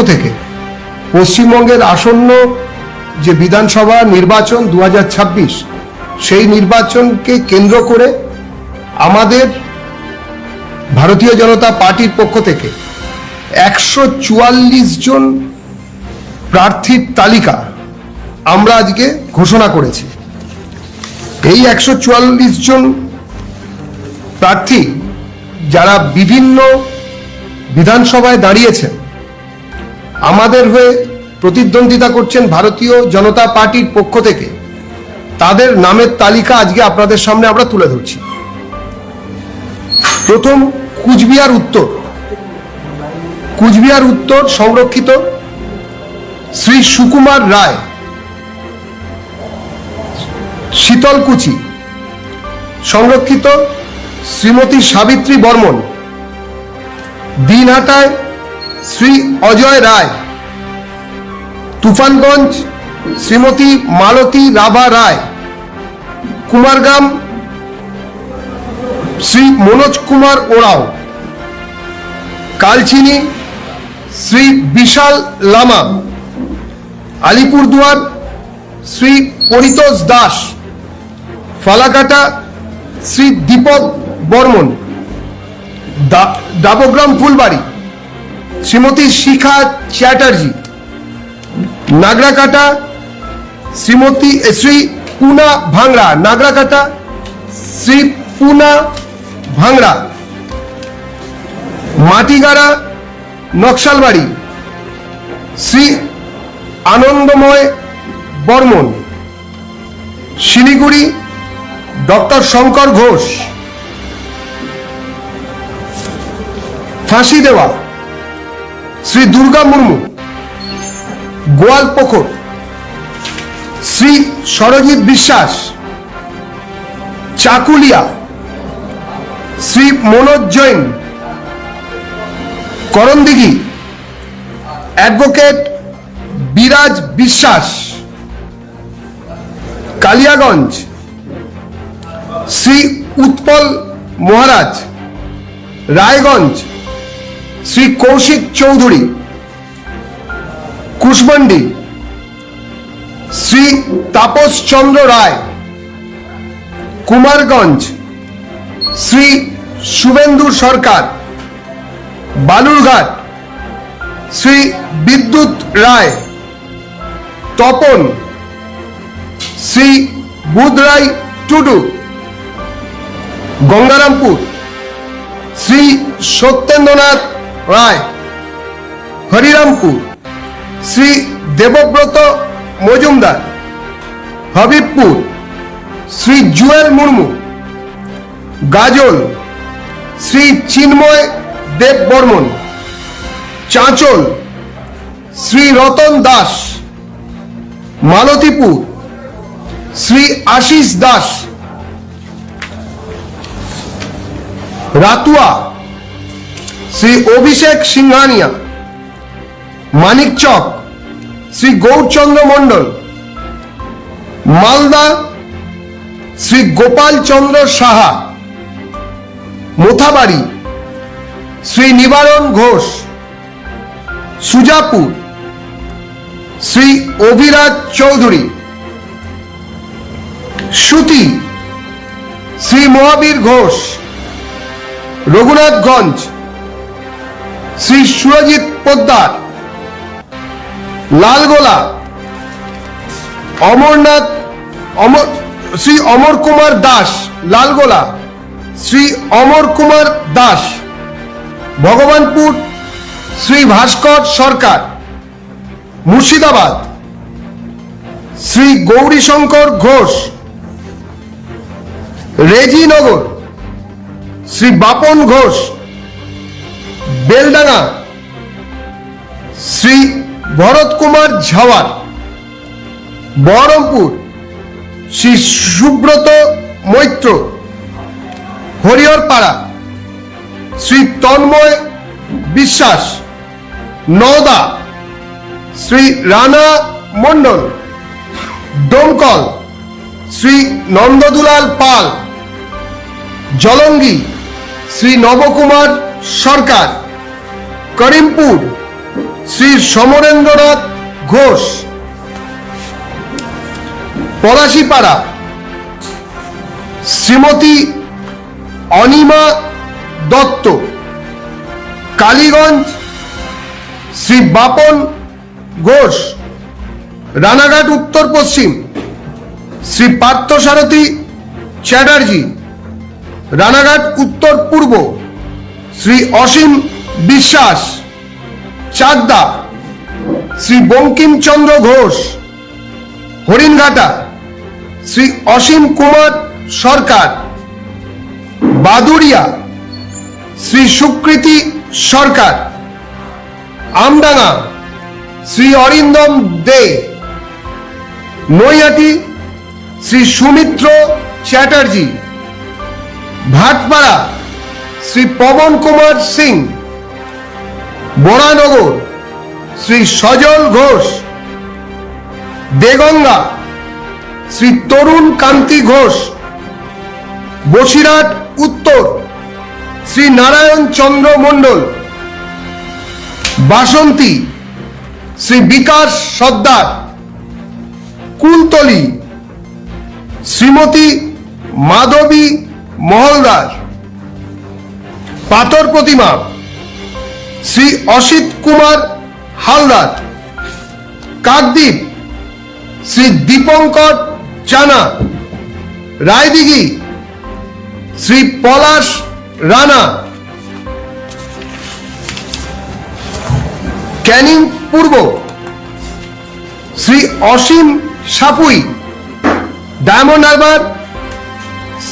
থেকে পশ্চিমবঙ্গের আসন্ন যে বিধানসভা নির্বাচন 2026 সেই নির্বাচনকে কেন্দ্র করে আমাদের ভারতীয় জনতা পার্টির পক্ষ থেকে 144 জন প্রার্থীর তালিকা আমরা আজকে ঘোষণা করেছি। এই 144 জন প্রার্থী যারা বিভিন্ন বিধানসভায় দাঁড়িয়েছেন, আমাদের হয়ে প্রতিদ্বন্দ্বিতা করছেন ভারতীয় জনতা পার্টির পক্ষ থেকে, তাদের নামের তালিকা আজকে আপনাদের সামনে আমরা তুলে ধরছি। প্রথম কুচবিহার উত্তর সংরক্ষিত শ্রী সুকুমার রায়। শীতলকুচি সংরক্ষিত শ্রীমতী সাবিত্রী বর্মন। দিনহাটায় শ্রী অজয় রায়। তুফানগঞ্জ শ্রীমতী মালতী রাভা রায়। কুমারগ্রাম শ্রী মনোজ কুমার ওরাও। কালচিনি শ্রী বিশাল লামা। আলিপুরদুয়ার শ্রী পরিতোষ দাস। ফালাকাটা শ্রী দীপক বর্মন। ডাবগ্রাম ফুলবাড়ি শ্রীমতী শিখা চ্যাটার্জি। নাগরাকাটা শ্রী পুনা ভাংড়া। নাগরাকাটা শ্রী পুনা ভাংড়া। মাটিগাড়া নকশালবাড়ি শ্রী আনন্দময় বর্মন। শিলিগুড়ি ডক্টর শঙ্কর ঘোষ। ফাঁসি দেওয়া শ্রী দুর্গা মুর্মু। গোয়ালপুকুর শ্রী সরজিৎ বিশ্বাস। চাকুলিয়া শ্রী মনোজ জৈন। করণদিঘি অ্যাডভোকেট বিরাজ বিশ্বাস। কালিয়াগঞ্জ শ্রী উৎপল মহারাজ। রায়গঞ্জ শ্রী কৌশিক চৌধুরী। কুশমন্ডি শ্রী তাপস চন্দ্র রায়। কুমারগঞ্জ শ্রী শুভেন্দু সরকার। বালুরঘাট শ্রী বিদ্যুৎ রায়। তপন শ্রী বুধরাই টুডু। গঙ্গারামপুর শ্রী সত্যেন্দ্রনাথ রায়। হরিরামপুর শ্রী দেবব্রত মজুমদার। হবিবপুর শ্রী জুয়েল মুর্মু। গাজল শ্রী চিন্ময় দেব বর্মন। চাঁচল শ্রী রতন দাস। মালতীপুর শ্রী আশিস দাস। রাতুয়া শ্রী অভিষেক সিংহানিয়া। মানিকচক শ্রী গৌরচন্দ্র মণ্ডল। মালদা শ্রী গোপাল চন্দ্র সাহা। মোথাবাড়ি শ্রী নিবারণ ঘোষ। সুজাপুর শ্রী অভিরাজ চৌধুরী। সুতি শ্রী মহাবীর ঘোষ। রঘুনাথগঞ্জ শ্রী সুরজিৎ পোদ্দার। লালগোলা শ্রী অমর কুমার দাস। লালগোলা শ্রী অমর কুমার দাস। ভগবানপুর শ্রী ভাস্কর সরকার। মুর্শিদাবাদ শ্রী গৌরীশঙ্কর ঘোষ। রেজিনগর শ্রী বাপন ঘোষ। বেলডাঙ্গা শ্রী ভরত কুমার ঝাওয়ার। বহরমপুর শ্রী সুব্রত মৈত্র। হরিহরপাড়া শ্রী তন্ময় বিশ্বাস। নওদা শ্রী রানা মণ্ডল। ডোমকল শ্রী নন্দদুলাল পাল। জলঙ্গি শ্রী নবকুমার সরকার। করিমপুর শ্রী সমরেন্দ্রনাথ ঘোষ। পলাশীপাড়া শ্রীমতী অনিমা দত্ত। কালীগঞ্জ শ্রী বাপন ঘোষ। রানাঘাট উত্তর পশ্চিম শ্রী পার্থসারথী চ্যাটার্জি। রানাঘাট উত্তর পূর্ব শ্রী অসীম বিশ্বাস। চাকদা শ্রী বঙ্কিমচন্দ্র ঘোষ। হরিণঘাটা শ্রী অসীম কুমার সরকার। বাদুড়িয়া শ্রী সুকৃতি সরকার। আমডাঙ্গা শ্রী অরিন্দম দে। নৈহাটি শ্রী সুমিত্র চ্যাটার্জি। ভাটপাড়া শ্রী পবন কুমার সিং। বরানগর শ্রী সজল ঘোষ। দেগঙ্গা শ্রী তরুণ কান্তি ঘোষ। বসিরহাট উত্তর শ্রী নারায়ণ চন্দ্র মণ্ডল। বাসন্তী শ্রী বিকাশ সর্দার। কুলতলি শ্রীমতী মাধবী মহলদার। পাথর প্রতিমা শ্রী অসিত কুমার হালদার। কাকদ্বীপ শ্রী দীপঙ্কর জানা। রায়দিঘি শ্রী পলাশ রানা। ক্যানিং পূর্ব শ্রী অসীম সাপুই। ডায়মন্ড হারবার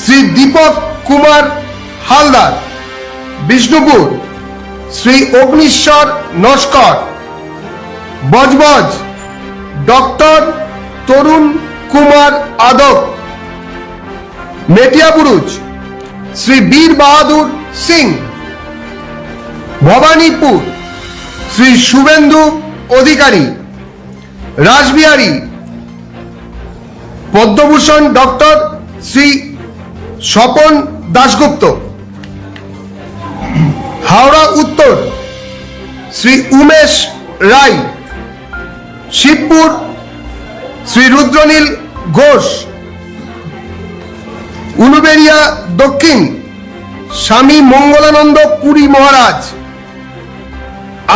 শ্রী দীপক কুমার হালদার। বিষ্ণুপুর শ্রী অগ্নিশ্বর নস্কর। বজবজ ডক্টর তরুণ কুমার আদক। মেটিয়াবুরুজ শ্রী বীর বাহাদুর সিং। ভবানীপুর শ্রী শুভেন্দু অধিকারী। রাসবিহারী পদ্মভূষণ ডক্টর শ্রী স্বপন দাশগুপ্ত। হাওড়া উত্তর শ্রী উমেশ রায়। শিবপুর শ্রী রুদ্রনীল ঘোষ। উলুবেড়িয়া দক্ষিণ স্বামী মঙ্গলানন্দ পুরী মহারাজ।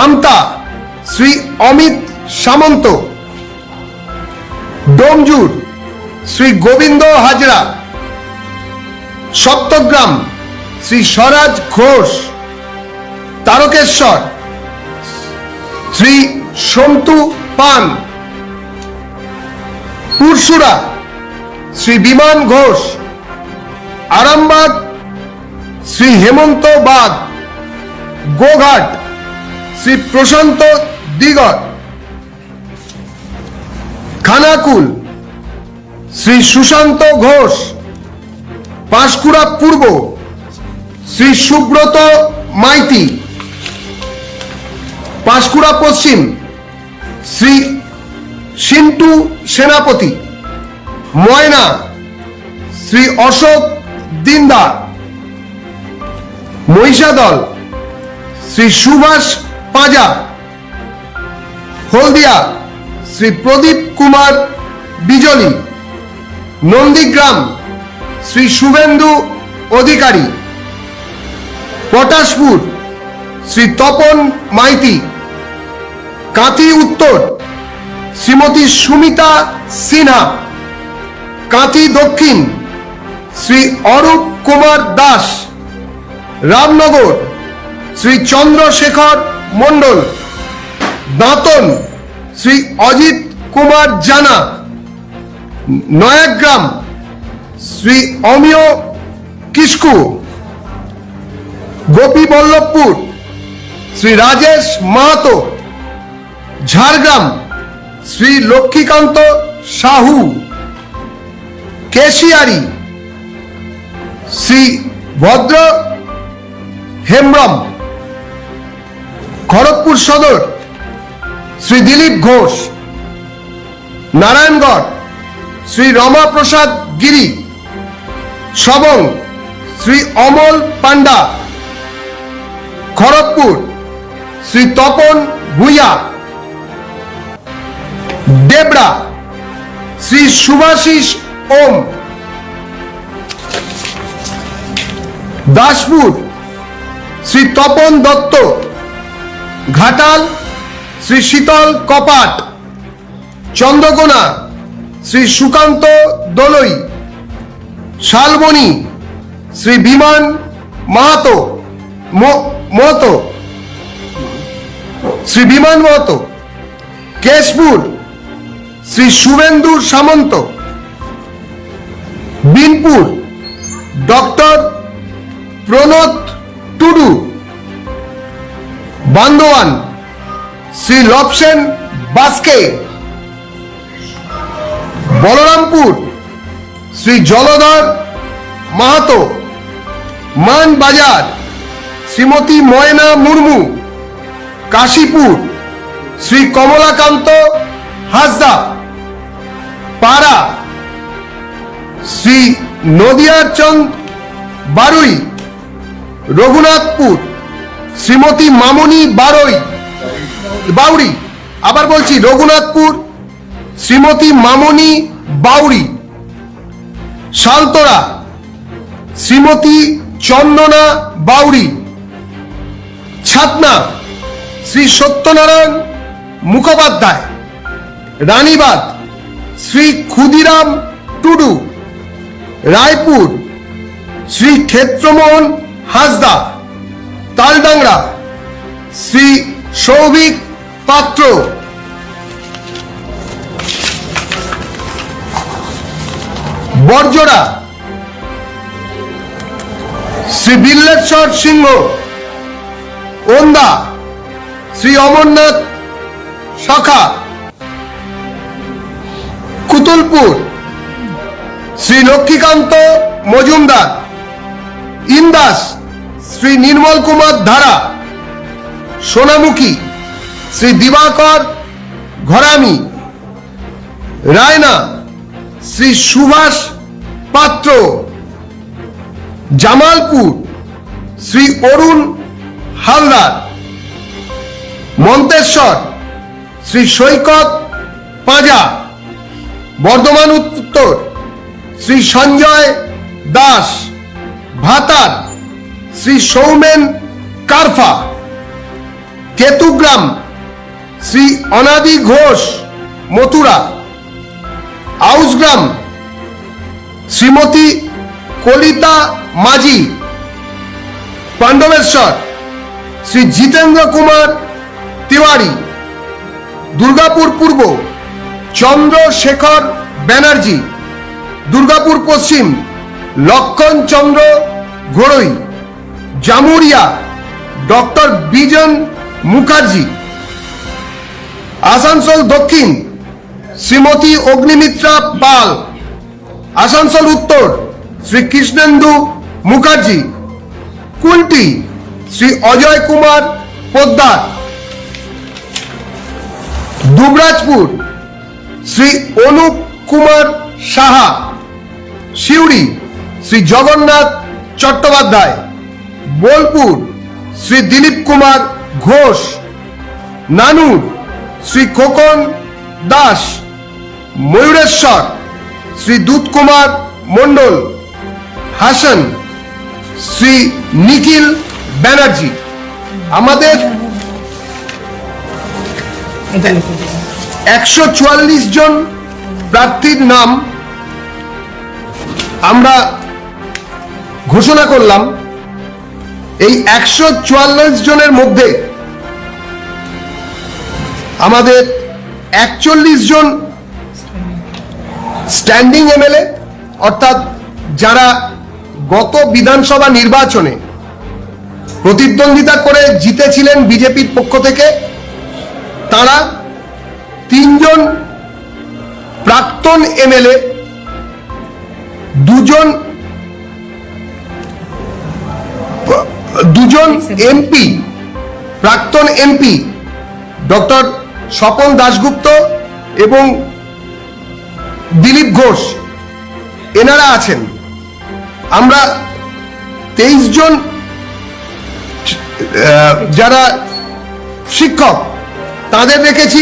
আমতা শ্রী অমিত সামন্ত। ডোমজুর শ্রী গোবিন্দ হাজরা। সপ্তগ্রাম শ্রী স্বরাজ ঘোষ। তারকেশ্বর শ্রী সন্তু পান। পুরসুরা শ্রী বিমান ঘোষ। আরামবাগ শ্রী হেমন্ত বাগ। গোঘাট শ্রী প্রশান্ত দিগর। খানাকুল শ্রী সুশান্ত ঘোষ। পাঁশকুড়া পূর্ব শ্রী সুব্রত মাইতি। পাঁশকুড়া পশ্চিম শ্রী সিন্টু সেনাপতি। ময়না শ্রী অশোক দিনদার। মহিষাদল শ্রী সুভাষ পাঁজা। হলদিয়া শ্রী প্রদীপ কুমার বিজলি। নন্দীগ্রাম শ্রী শুভেন্দু অধিকারী। পটাশপুর শ্রী তপন মাইতি। কাঁথি উত্তর শ্রীমতী সুমিতা সিনহা। কাঁথি দক্ষিণ শ্রী অরূপ কুমার দাস। রামনগর শ্রী চন্দ্রশেখর মণ্ডল। দাঁতন শ্রী অজিত কুমার জানা। নয়াগ্রাম শ্রী অমিয় কিস্কু। গোপীবল্লভপুর শ্রী রাজেশ মাহাতো। ঝাড়গ্রাম শ্রী লক্ষ্মীকান্ত সাহু। কেশিয়ারি শ্রী ভদ্র হেমব্রম। খড়গপুর সদর শ্রী দিলীপ ঘোষ। নারায়ণগড় শ্রী রমাপ্রসাদ গিরি। সবং শ্রী অমল পান্ডা। খড়গপুর শ্রী তপন ভূঁইয়া। দেবড়া শ্রী শুভাশিস ওম। দাসপুর শ্রী তপন দত্ত। ঘাটাল শ্রী শীতল কপাট। চন্দ্রকোনা শ্রী সুকান্ত দলই। শালবনী শ্রী বিমান মাহাতো মহতো শ্রী বিমান মহতো। কেশপুর শ্রী শুভেন্দু সামন্ত। বিনপুর ডক্টর প্রণত টুডু। বান্দোয়ান শ্রী লবসেন বাস্কে। বলরামপুর শ্রী জলধর মাহাতো। মানবাজার শ্রীমতী ময়না মুর্মু। কাশীপুর শ্রী কমলাকান্ত হাসদা। পাড়া শ্রী নদিয়ার চন্দ বারুই। রঘুনাথপুর শ্রীমতী মামনি বাউরি। আবার বলছি, রঘুনাথপুর শ্রীমতী মামনি বাউরি। সালতোরা শ্রীমতী চন্দনা বাউরি। ছাতনা শ্রী সত্যনারায়ণ মুখোপাধ্যায়। রানীবাগ শ্রী ক্ষুদিরাম টুডু। রায়পুর শ্রী ক্ষেত্রমোহন হাসদা। তালডাংরা শ্রী সৌভিক পাত্র। বরজোড়া শ্রী বিল্লেশ্বর সিংহ। ওন্দা শ্রী অমরনাথ শাখা। কুতুলপুর শ্রী লক্ষ্মীকান্ত মজুমদার। ইন্দাস শ্রী নির্মল কুমার ধারা। সোনামুখী শ্রী দিবাকর ঘরামি। রায়না শ্রী সুভাষ পাত্র। জামালপুর শ্রী অরুণ হালদার। মন্তেশ্বর শ্রী সৈকত পাঁজা। বর্ধমান উত্তর শ্রী সঞ্জয় দাস। ভাতার শ্রী সৌমেন কারফা। কেতুগ্রাম শ্রী অনাদি ঘোষ মথুরা। আউসগ্রাম শ্রীমতী কলিতা মাঝি। পাণ্ডবেশ্বর শ্রী জিতেন্দ্র কুমার তিওয়ারি। দুর্গাপুর পূর্ব চন্দ্রশেখর ব্যানার্জি। দুর্গাপুর পশ্চিম লক্ষণ চন্দ্র ঘোড়ই। জামুরিয়া ডক্টর বিজন মুখার্জি। আসানসোল দক্ষিণ শ্রীমতী অগ্নিমিত্রা পাল। আসানসোল উত্তর শ্রী কৃষ্ণেন্দু মুখার্জি। কুলটি শ্রী অজয় কুমার পোদ্দার। দুবরাজপুর শ্রী অনুপ কুমার সাহা। সিউড়ি শ্রী জগন্নাথ চট্টোপাধ্যায়। বোলপুর শ্রী দিলীপ কুমার ঘোষ। নানুর শ্রী খোকন দাস। ময়ূরেশ্বর শ্রী দুধ কুমার মণ্ডল। হাসন শ্রী নিখিল ব্যানার্জি। আমাদের 144 জন প্রার্থীর নাম আমরা ঘোষণা করলাম। এই 144 জনের মধ্যে আমাদের 41 জন স্ট্যান্ডিং এমএলএ, অর্থাৎ যারা গত বিধানসভা নির্বাচনে প্রতিদ্বন্দ্বিতা করে জিতেছিলেন বিজেপির পক্ষ থেকে, তারা 3 জন প্রাক্তন এমএলএ, 2 জন এমপি, প্রাক্তন এমপি ডক্টর স্বপন দাশগুপ্ত এবং দিলীপ ঘোষ, এনারা আছেন। আমরা 23 জন যারা শিক্ষক তাদের রেখেছি,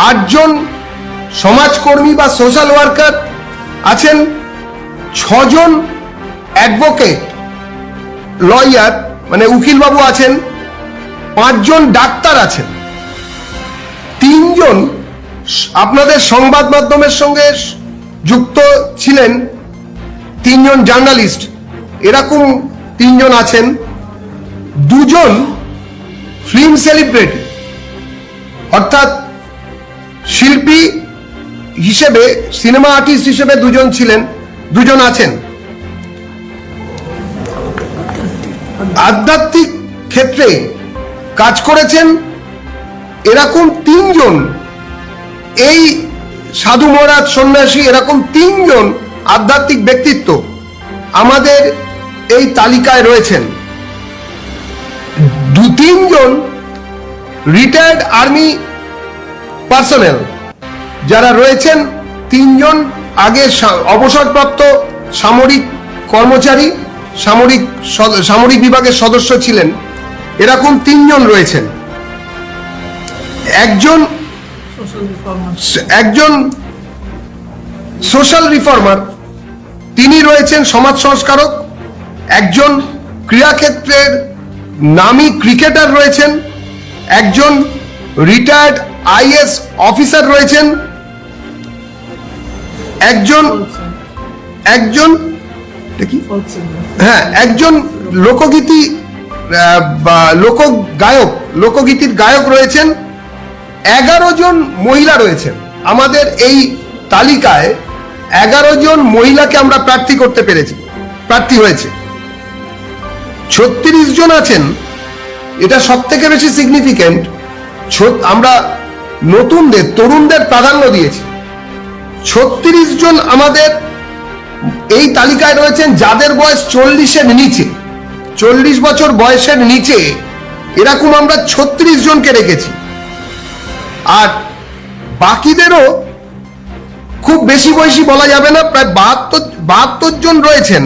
8 জন সমাজকর্মী বা সোশ্যাল ওয়ার্কার আছেন, 6 জন অ্যাডভোকেট লয়ার মানে উকিলবাবু আছেন, 5 জন ডাক্তার আছেন, 3 জন আপনাদের সংবাদ মাধ্যমের সঙ্গে যুক্ত ছিলেন, 3 জন জার্নালিস্ট, এরকম 3 জন আছেন, 2 জন ফিল্ম সেলিব্রিটি অর্থাৎ শিল্পী হিসেবে, সিনেমা আর্টিস্ট হিসেবে 2 জন ছিলেন, 2 জন আছেন। আধ্যাত্মিক ক্ষেত্রে কাজ করেছেন এরকম 3 জন, এই সাধু মহারাজ সন্ন্যাসী এরকম 3 জন আধ্যাত্মিক ব্যক্তিত্ব আমাদের এই তালিকায় রয়েছেন। 2-3 জন রিটায়ার্ড আর্মি পার্সোনেল যারা রয়েছেন, 3 জন আগে অবসরপ্রাপ্ত সামরিক কর্মচারী, সামরিক বিভাগের সদস্য ছিলেন, এরকম 3 জন রয়েছেন। একজন সোশ্যাল রিফর্মার, তিনি রয়েছেন সমাজ সংস্কারক, একজন ক্রীড়াক্ষেত্রের নামী ক্রিকেটার রয়েছেন, একজন রিটায়ার্ড আইএস অফিসার রয়েছেন, একজন লোকগীতি বা লোকগীতির গায়ক রয়েছেন, 11 জন মহিলা রয়েছেন। আমাদের এই তালিকায় 11 জন মহিলাকে আমরা প্রার্থী হয়েছে। 36 জন আছেন, এটা সব থেকে বেশি সিগনিফিকেন্ট, আমরা তরুণদের প্রাধান্য দিয়েছি। 36 জন আমাদের এই তালিকায় রয়েছেন যাদের বয়স 40-এর নিচে, 40 বছর বয়সের নিচে, এরকম আমরা 36 জনকে রেখেছি। আর বাকিদেরও খুব বেশি বয়সী বলা যাবে না, প্রায় 72 জন রয়েছেন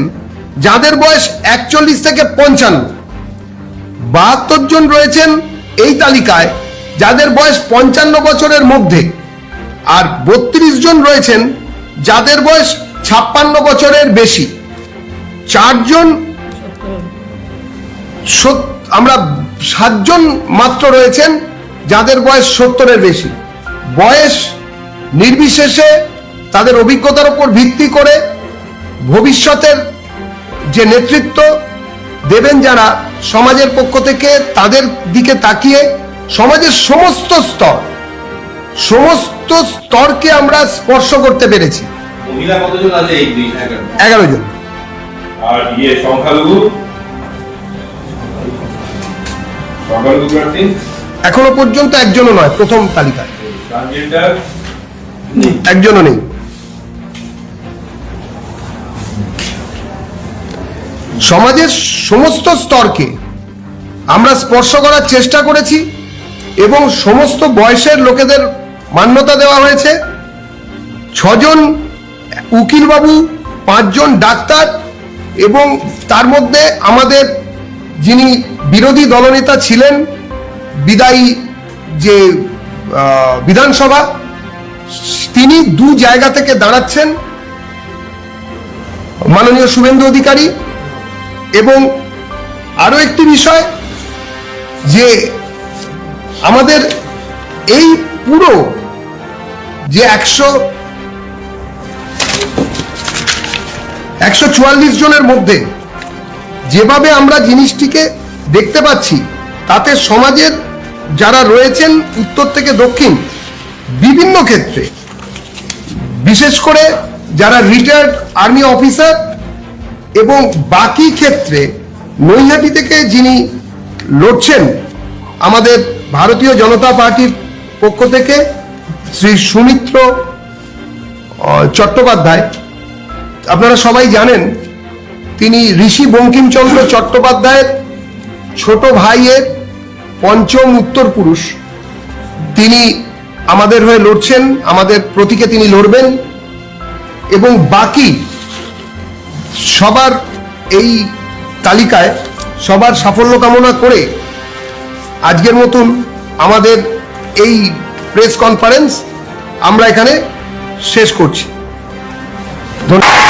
যাদের বয়স 41 থেকে 55, 72 জন রয়েছেন এই তালিকায় যাদের বয়স 55 বছরের মধ্যে, আর 32 জন রয়েছেন যাদের বয়স 56 বছরের বেশি। 4 জন, আমরা 7 জন মাত্র রয়েছেন যাদের বয়স 70-এর বেশি। বয়স নির্বিশেষে তাদের অভিজ্ঞতার উপর ভিত্তি করে ভবিষ্যতের যে নেতৃত্ব দেবেন যারা সমাজের পক্ষ থেকে, তাদের দিকে তাকিয়ে সমাজের সমস্ত স্তরকে আমরা স্পর্শ করতে পেরেছি। মহিলা কতজন আছে? 11 জন। আর সংখ্যালঘু প্রার্থী এখনো পর্যন্ত একজনও নয়, প্রথম তালিকায় একজনও নেই। সমাজের সমস্ত স্তরকে আমরা স্পর্শ করার চেষ্টা করেছি এবং সমস্ত বয়সের লোকেদের মান্যতা দেওয়া হয়েছে। 6 জন উকিলবাবু, 5 জন ডাক্তার, এবং তার মধ্যে আমাদের যিনি বিরোধী দলনেতা ছিলেন, বিদায়ী যে বিধানসভা, তিনি 2 জায়গা থেকে দাঁড়াচ্ছেন, মাননীয় শুভেন্দু অধিকারী। এবং আরো একটি বিষয় যে আমাদের এই পুরো যে 144 জনের মধ্যে যেভাবে আমরা জিনিসটিকে দেখতে পাচ্ছি, তাতে সমাজের যারা রয়েছেন উত্তর থেকে দক্ষিণ বিভিন্ন ক্ষেত্রে, বিশেষ করে যারা রিটায়ার্ড আর্মি অফিসার, এবং বাকি ক্ষেত্রে নৈহাটি থেকে যিনি লড়ছেন আমাদের ভারতীয় জনতা পার্টির পক্ষ থেকে, শ্রী সুমিত্র চট্টোপাধ্যায়, আপনারা সবাই জানেন তিনি ঋষি বঙ্কিমচন্দ্র চট্টোপাধ্যায়ের ছোট ভাইয়ের 5ম উত্তর পুরুষ। তিনি আমাদের হয়ে লড়ছেন, আমাদের প্রতীকে তিনি লড়বেন। এবং বাকি সবার এই তালিকায় সবার সাফল্য কামনা করে আজকের মতন আমাদের এই প্রেস কনফারেন্স আমরা এখানে শেষ করছি। ধন্যবাদ।